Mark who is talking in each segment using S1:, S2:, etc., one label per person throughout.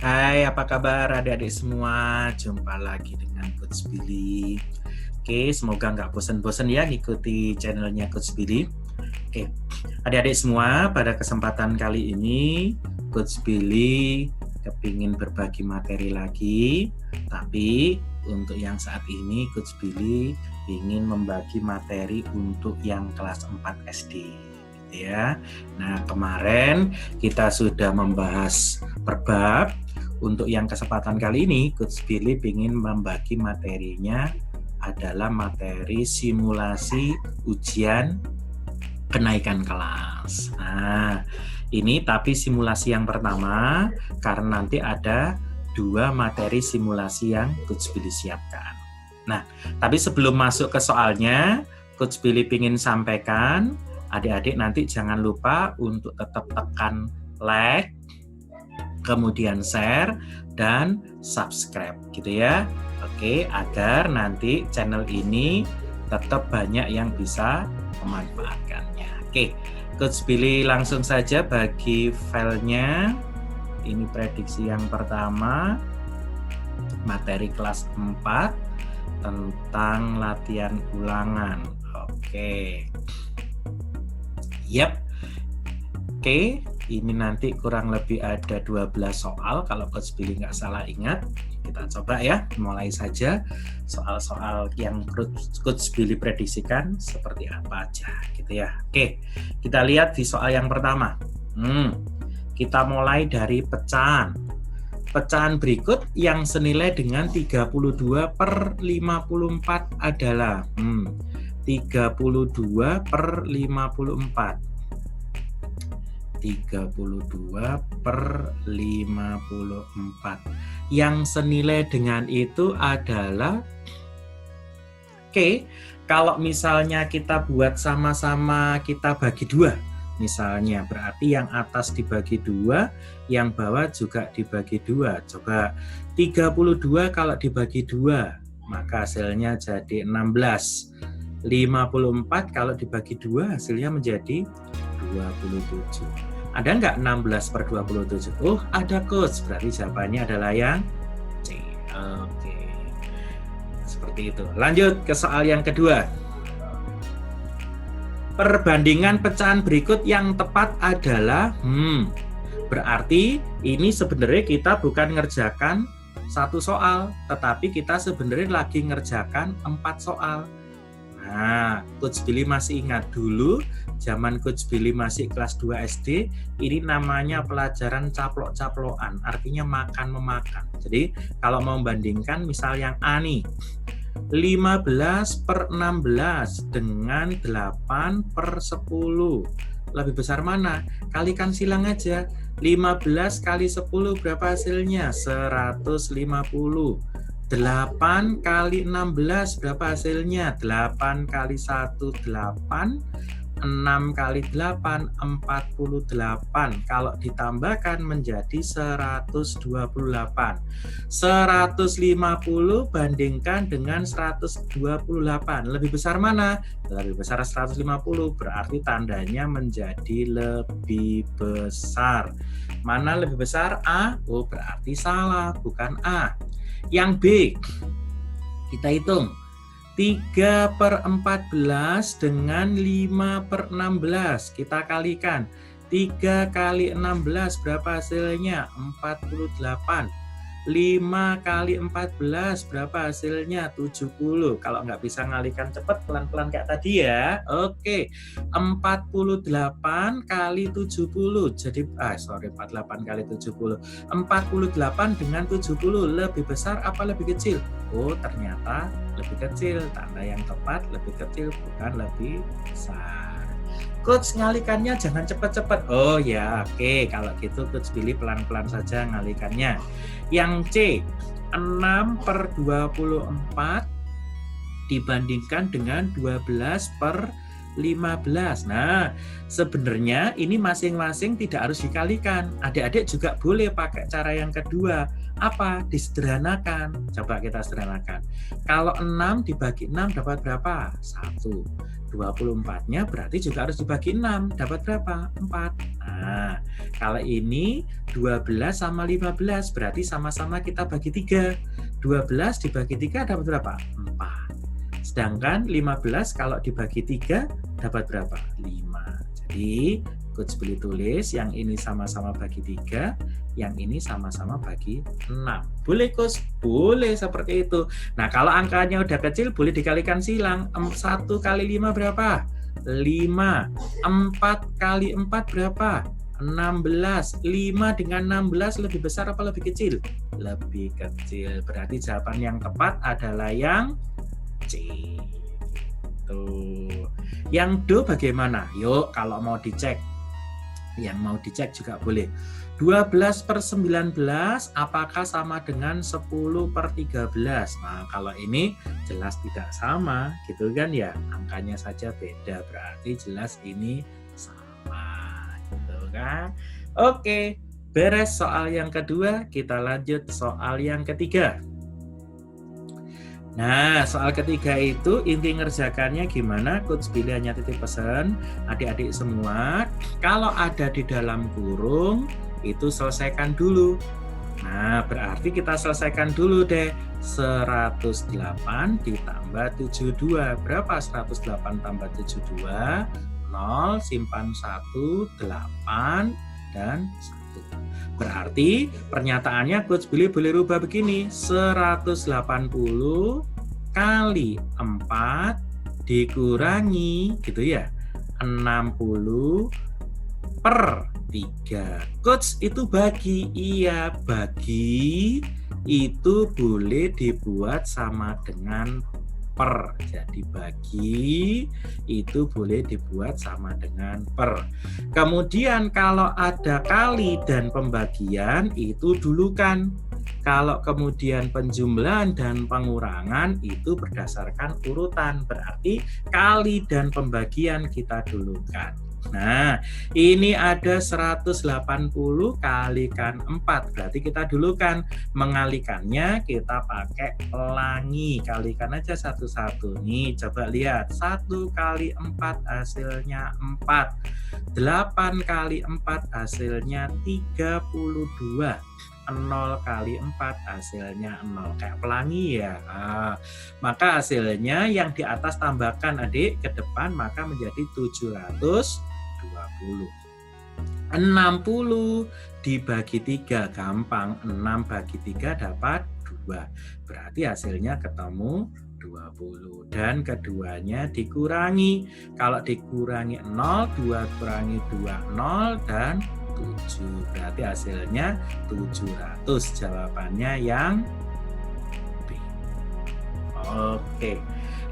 S1: Hai, apa kabar adik-adik semua? Jumpa lagi dengan Coach Billy. Oke, semoga nggak bosan-bosan ya ngikuti channelnya Coach Billy. Oke, adik-adik semua, pada kesempatan kali ini Coach Billy kepingin berbagi materi lagi. Tapi untuk yang saat ini Coach Billy ingin membagi materi untuk yang kelas 4 SD. Ya. Nah, kemarin kita sudah membahas per bab. Untuk yang kesempatan kali ini, Coach Billy ingin membagi materinya adalah materi simulasi ujian kenaikan kelas. Nah, ini tapi simulasi yang pertama, karena nanti ada 2 materi simulasi yang Coach Billy siapkan. Nah, tapi sebelum masuk ke soalnya, Coach Billy ingin sampaikan, adik-adik nanti jangan lupa untuk tetap tekan like, kemudian share dan subscribe gitu ya. Oke, agar nanti channel ini tetap banyak yang bisa memanfaatkannya. Oke, Coach Billy langsung saja bagi filenya. Ini prediksi yang pertama, materi kelas 4 tentang latihan ulangan. Oke. Yap. Oke, ini nanti kurang lebih ada 12 soal kalau Coach Billy nggak salah ingat. Kita coba ya, mulai saja soal-soal yang Coach Billy prediksikan seperti apa aja gitu ya. Oke, kita lihat di soal yang pertama. Kita mulai dari pecahan. Pecahan berikut yang senilai dengan 32 per 54 adalah 32 per 54. 32 per 54 yang senilai dengan itu adalah kalau misalnya kita buat sama-sama kita bagi 2 misalnya, berarti yang atas dibagi 2, yang bawah juga dibagi 2. Coba 32 kalau dibagi 2 maka hasilnya jadi 16. 54 kalau dibagi 2 hasilnya menjadi 27. Ada nggak 16 per 27? Oh, ada Coach. Berarti jawabannya adalah yang C. Oke. Seperti itu. Lanjut ke soal yang kedua. Perbandingan pecahan berikut yang tepat adalah berarti ini sebenarnya kita bukan ngerjakan 1 soal, tetapi kita sebenarnya lagi ngerjakan 4 soal. Nah, Coach Billy masih ingat dulu zaman Coach Billy masih kelas 2 SD, ini namanya pelajaran caplok-caplokan, artinya makan-memakan. Jadi, kalau mau membandingkan misal yang A nih, 15 per 16 dengan 8 per 10. Lebih besar mana? Kalikan silang aja. 15 kali 10 berapa hasilnya? 150. 8 kali 16 berapa hasilnya? 8 kali 1, 8. 6 kali 8, 48. Kalau ditambahkan menjadi 128. 150 bandingkan dengan 128. Lebih besar mana? Lebih besar 150. Berarti tandanya menjadi lebih besar. Mana lebih besar? A? Oh, berarti salah, bukan A. Yang B, kita hitung 3 per 14 dengan 5 per 16. Kita kalikan 3 kali 16 berapa hasilnya? 48. 5 kali 14 berapa hasilnya? 70. Kalau nggak bisa ngalikan cepat, pelan-pelan kayak tadi ya. Oke, 48 kali 70. Jadi 48 kali 70. 48 dengan 70 lebih besar apa lebih kecil? Oh, ternyata lebih kecil. Tanda yang tepat lebih kecil, bukan lebih besar. Coach, ngalikannya jangan cepat-cepat. Oh ya, oke. Kalau gitu Coach Billy pelan-pelan saja ngalikannya. Yang C, 6 per 24 dibandingkan dengan 12 per 15. Nah, sebenarnya ini masing-masing tidak harus dikalikan. Adik-adik juga boleh pakai cara yang kedua. Apa? Disederhanakan. Coba kita sederhanakan. Kalau 6 dibagi 6 dapat berapa? 1. 24-nya berarti juga harus dibagi 6. Dapat berapa? 4. Nah, kalau ini 12 sama 15 berarti sama-sama kita bagi 3. 12 dibagi 3 dapat berapa? 4. Sedangkan 15 kalau dibagi 3 dapat berapa? 5. Jadi Coach Billy tulis yang ini sama-sama bagi 3, yang ini sama-sama bagi 6. Boleh Coach? Boleh seperti itu. Nah, kalau angkanya udah kecil boleh dikalikan silang. 1 kali 5 berapa? 5. 4 kali 4 berapa? 16. 5 dengan 16 lebih besar apa lebih kecil? Lebih kecil. Berarti jawaban yang tepat adalah yang C. Tuh. Yang do bagaimana? Yuk, kalau mau dicek. Yang mau dicek juga boleh. 12/19 apakah sama dengan 10/13? Nah, kalau ini jelas tidak sama, gitu kan ya. Angkanya saja beda, berarti jelas ini sama, gitu kan. Oke, beres soal yang kedua, kita lanjut soal yang ketiga. Nah, soal ketiga itu inti ngerjakannya gimana? Coach Billy hanya titip pesan, adik-adik semua, kalau ada di dalam kurung, itu selesaikan dulu. Nah, berarti kita selesaikan dulu deh. 108 ditambah 72. Berapa 108 tambah 72? 0, simpan 1, 8, dan 1. Berarti pernyataannya Coach Billy boleh rubah begini. 180 kali 4 dikurangi gitu ya. 60 per 3. Coach itu bagi. Iya, bagi itu boleh dibuat sama dengan per. Jadi bagi itu boleh dibuat sama dengan per. Kemudian kalau ada kali dan pembagian itu dulukan. Kalau kemudian penjumlahan dan pengurangan itu berdasarkan urutan. Berarti kali dan pembagian kita dulukan. Nah, ini ada 180 kalikan 4. Berarti kita dulukan. Mengalikannya kita pakai pelangi. Kalikan aja satu-satu. Nih, coba lihat. 1 kali 4 hasilnya 4. 8 kali 4 hasilnya 32. 0 kali 4 hasilnya 0. Kayak pelangi ya. Maka hasilnya yang di atas tambahkan adik ke depan, maka menjadi 720. 60 dibagi 3 gampang. 6 bagi 3 dapat 2. Berarti hasilnya ketemu 20. Dan keduanya dikurangi. Kalau dikurangi 0, 2 kurangi 2, 0 dan 7. Berarti hasilnya 700. Jawabannya yang B. Oke.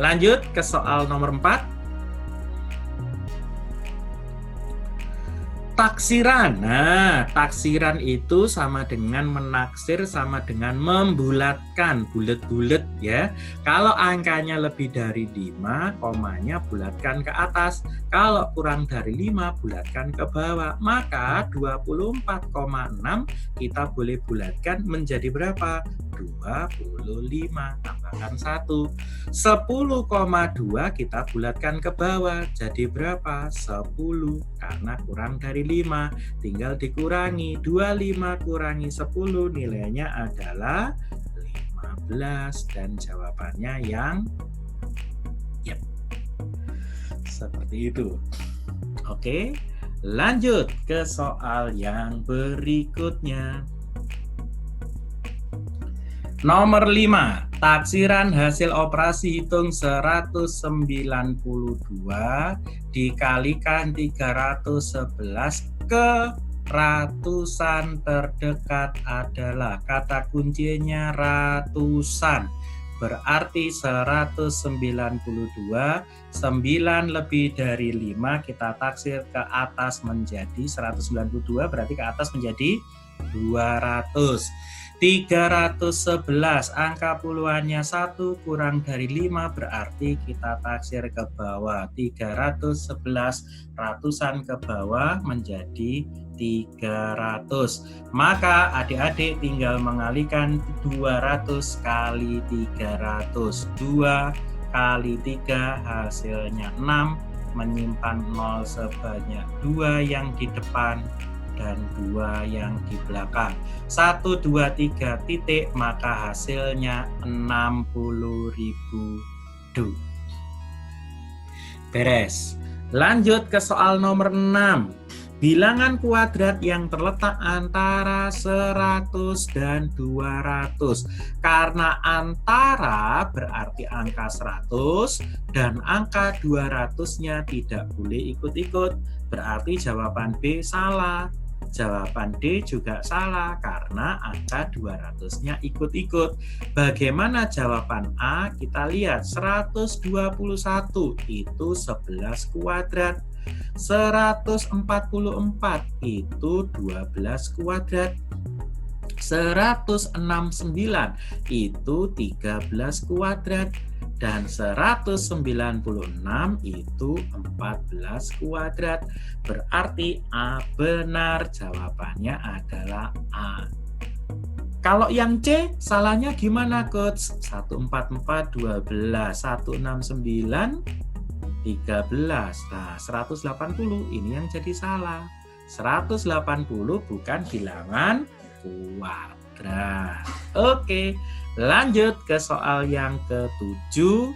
S1: Lanjut ke soal nomor 4. Taksiran. Nah, taksiran itu sama dengan menaksir, sama dengan membulatkan, bulat-bulat ya. Kalau angkanya lebih dari 5, komanya bulatkan ke atas. Kalau kurang dari 5, bulatkan ke bawah. Maka 24,6 kita boleh bulatkan menjadi berapa? 25. Tambahkan 1. 10,2 kita bulatkan ke bawah. Jadi berapa? 10. Karena kurang dari 5, tinggal dikurangi. 25 kurangi 10 nilainya adalah 15 dan jawabannya yang seperti itu. Oke, lanjut ke soal yang berikutnya. Nomor 5, taksiran hasil operasi hitung 192 dikalikan 311 ke ratusan terdekat adalah, kata kuncinya ratusan. Berarti 192, 9 lebih dari 5 kita taksir ke atas menjadi 192, berarti ke atas menjadi 200. 311, angka puluhannya 1 kurang dari 5 berarti kita taksir ke bawah. 311 ratusan ke bawah menjadi 300. Maka adik-adik tinggal mengalihkan 200 kali 300. 2 kali 3 hasilnya 6, menyimpan 0 sebanyak 2 yang di depan dan 2 yang di belakang. 1, 2, 3 titik, maka hasilnya 60.000 Du. Beres. Lanjut ke soal nomor 6. Bilangan kuadrat yang terletak antara 100 dan 200. Karena antara berarti angka 100 dan angka 200-nya tidak boleh ikut-ikut. Berarti jawaban B salah. Jawaban D juga salah karena angka 200-nya ikut-ikut. Bagaimana jawaban A? Kita lihat 121 itu 11 kuadrat. 144 itu 12 kuadrat. 169 itu 13 kuadrat. Dan 196 itu 14 kuadrat. Berarti A benar, jawabannya adalah A. Kalau yang C, salahnya gimana, Coach? 144, 12, 169, 13. Nah, 180 ini yang jadi salah. 180 bukan bilangan kuadrat. Oke. Lanjut ke soal yang ke-7.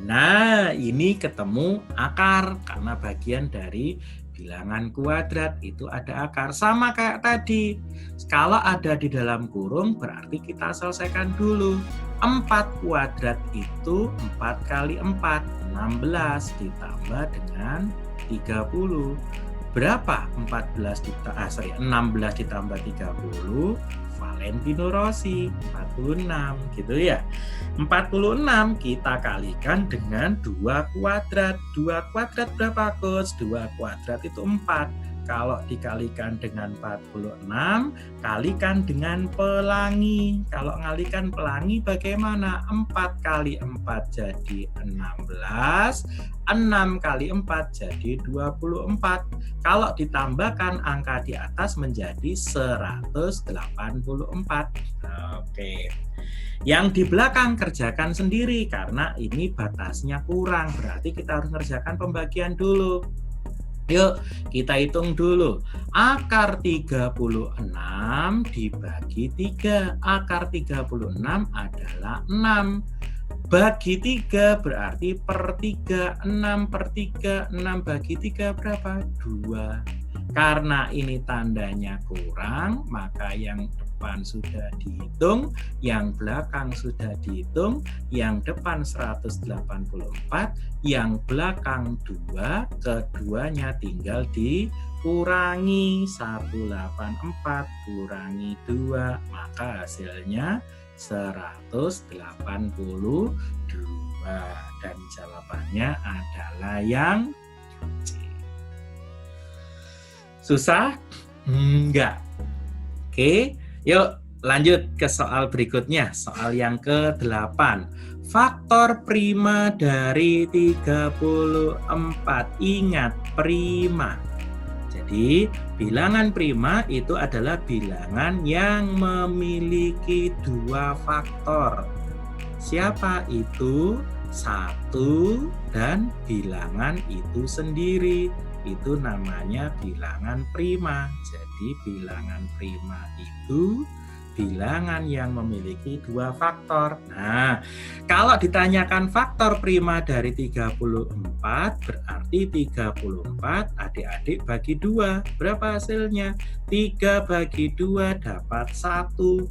S1: Nah, ini ketemu akar karena bagian dari bilangan kuadrat itu ada akar. Sama kayak tadi. Kalau ada di dalam kurung berarti kita selesaikan dulu. 4 kuadrat itu 4 kali 4, 16 ditambah dengan 30. Berapa? 16 ditambah 30. Valentino Rossi 46 gitu ya. 46 kita kalikan dengan 2 kuadrat. 2 kuadrat berapa, Coach? 2 kuadrat itu 4. Kalau dikalikan dengan 46, kalikan dengan pelangi. Kalau ngalikan pelangi bagaimana? 4 kali 4 jadi 16. 6 kali 4 jadi 24. Kalau ditambahkan angka di atas menjadi 184. Oke. Yang di belakang kerjakan sendiri karena ini batasnya kurang. Berarti kita harus mengerjakan pembagian dulu. Yuk, kita hitung dulu. Akar 36 dibagi 3. Akar 36 adalah 6. Bagi 3 berarti per 3. 6 per 3. 6 bagi 3 berapa? 2. Karena ini tandanya kurang, maka yang depan sudah dihitung, yang belakang sudah dihitung, yang depan 184, yang belakang 2, keduanya tinggal dikurangi. 184 kurangi 2, maka hasilnya 182. Dan jawabannya adalah yang C. Susah? Enggak. Oke, yuk lanjut ke soal berikutnya. Soal yang ke-8. Faktor prima dari 34. Ingat, prima. Jadi, bilangan prima itu adalah bilangan yang memiliki 2 faktor. Siapa itu? 1 dan bilangan itu sendiri. Itu namanya bilangan prima. Jadi bilangan prima itu bilangan yang memiliki 2 faktor. Nah, kalau ditanyakan faktor prima dari 34, berarti 34 adik-adik bagi 2. Berapa hasilnya? 3 bagi 2 dapat 1.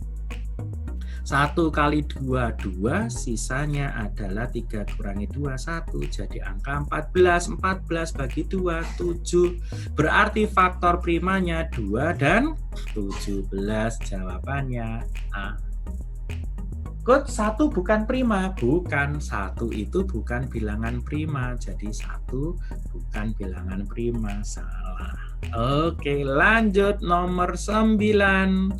S1: 1 kali 2, 2, sisanya adalah 3 kurangi 2, 1. Jadi angka 14, 14 bagi 2, 7. Berarti faktor primanya 2 dan 17. Jawabannya A. Coach, 1 bukan prima. Bukan, 1 itu bukan bilangan prima. Jadi 1 bukan bilangan prima. Salah. Oke, lanjut nomor 9.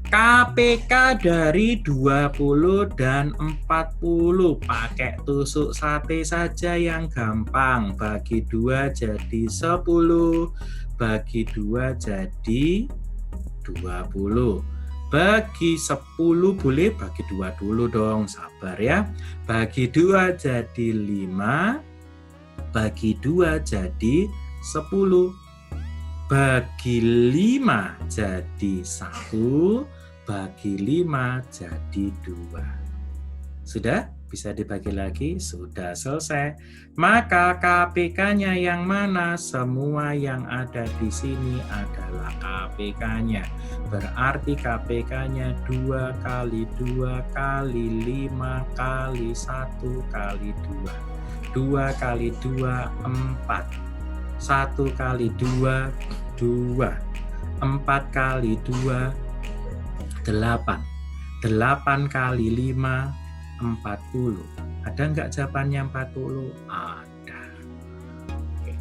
S1: KPK dari 20 dan 40. Pakai tusuk sate saja yang gampang. Bagi 2 jadi 10. Bagi 2 jadi 20. Bagi 10 boleh bagi 2 dulu dong, sabar ya. Bagi 2 jadi 5. Bagi 2 jadi 10. Bagi 5 jadi 1. Bagi 5 jadi 2. Sudah? Bisa dibagi lagi? Sudah selesai. Maka KPK-nya yang mana? Semua yang ada di sini adalah KPK-nya. Berarti KPK-nya 2 kali 2 kali 5 kali 1 kali 2. 2 kali 2, 4. 1 kali 2, 2. 4 kali 2, 8. 8 kali 5, 40. Ada nggak jawabannya 40? Ada. Oke.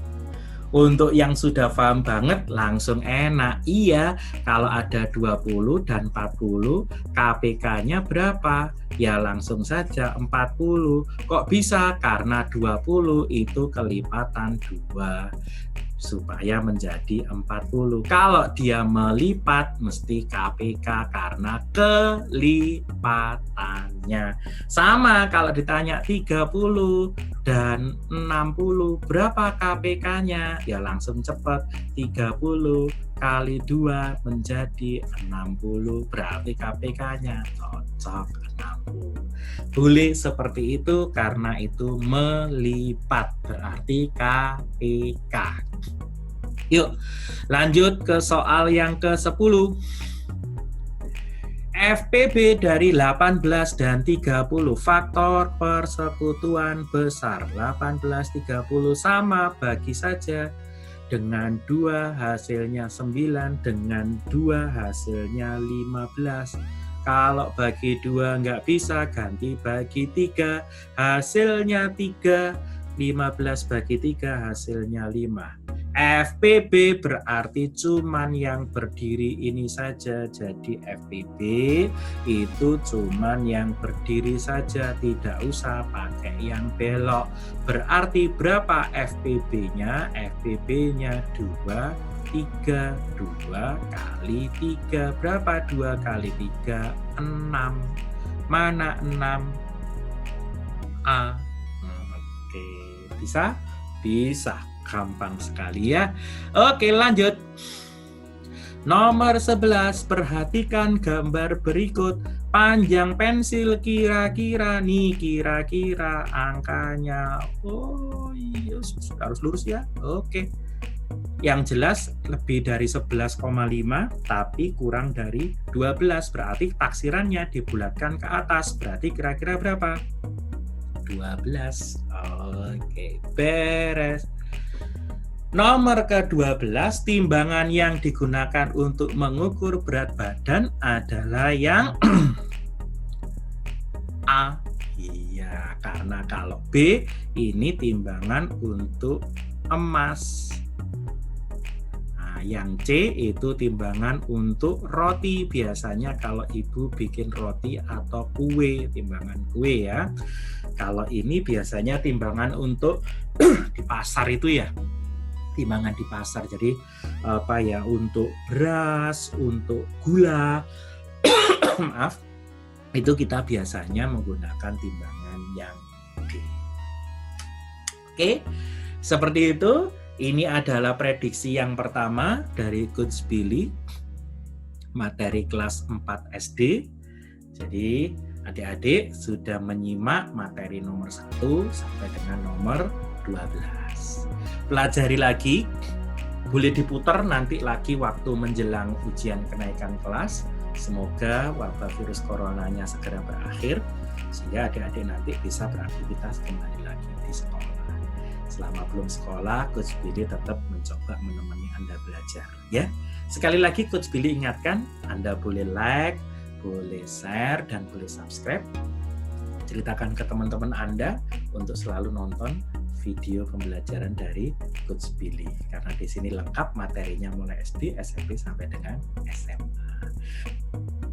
S1: Untuk yang sudah paham banget langsung enak. Iya, kalau ada 20 dan 40, KPK-nya berapa? Ya langsung saja 40. Kok bisa? Karena 20 itu kelipatan 2. Supaya menjadi 40. Kalau dia melipat mesti KPK karena kelipatannya. Sama kalau ditanya 30 dan 60 berapa KPK-nya? Ya langsung cepat, 30 kali 2 menjadi 60. Berarti KPK-nya cocok 60. Boleh seperti itu karena itu melipat, berarti KPK. Yuk, lanjut ke soal yang ke-10. FPB dari 18 dan 30, faktor persekutuan besar. 18, 30 sama, bagi saja. Dengan 2 hasilnya 9, dengan 2 hasilnya 15. Kalau bagi 2 nggak bisa, ganti bagi 3, hasilnya 3. 15 bagi 3 hasilnya 5. FPB berarti cuman yang berdiri ini saja. Jadi FPB itu cuman yang berdiri saja, tidak usah pakai yang belok. Berarti berapa FPB-nya? FPB-nya 2, 3, 2 kali 3. Berapa 2 kali 3? 6. Mana 6? A. Oke, bisa? Bisa. Gampang sekali ya. Oke, lanjut. Nomor 11, perhatikan gambar berikut. Panjang pensil kira-kira nih, kira-kira angkanya. Oh iya, harus lurus ya. Oke. Yang jelas lebih dari 11,5 tapi kurang dari 12. Berarti taksirannya dibulatkan ke atas. Berarti kira-kira berapa? 12. Oke, beres. Nomor ke-12, timbangan yang digunakan untuk mengukur berat badan adalah yang A. Iya, karena kalau B ini timbangan untuk emas. Nah, yang C itu timbangan untuk roti. Biasanya kalau ibu bikin roti atau kue, timbangan kue ya. Kalau ini biasanya timbangan untuk di pasar itu ya. Timbangan di pasar, jadi apa ya, untuk beras, untuk gula, maaf, itu kita biasanya menggunakan timbangan yang D. Oke, seperti itu. Ini adalah prediksi yang pertama dari Coach Billy, materi kelas 4 SD. Jadi adik-adik sudah menyimak materi nomor 1 sampai dengan nomor 12. Pelajari lagi, boleh diputar nanti lagi waktu menjelang ujian kenaikan kelas. Semoga wabah virus coronanya segera berakhir sehingga adik-adik nanti bisa beraktivitas kembali lagi di sekolah. Selama belum sekolah, Coach Billy tetap mencoba menemani Anda belajar ya. Sekali lagi Coach Billy ingatkan, Anda boleh like, boleh share dan boleh subscribe. Ceritakan ke teman-teman Anda untuk selalu nonton video pembelajaran dari Coach Billy, karena di sini lengkap materinya mulai SD, SMP sampai dengan SMA.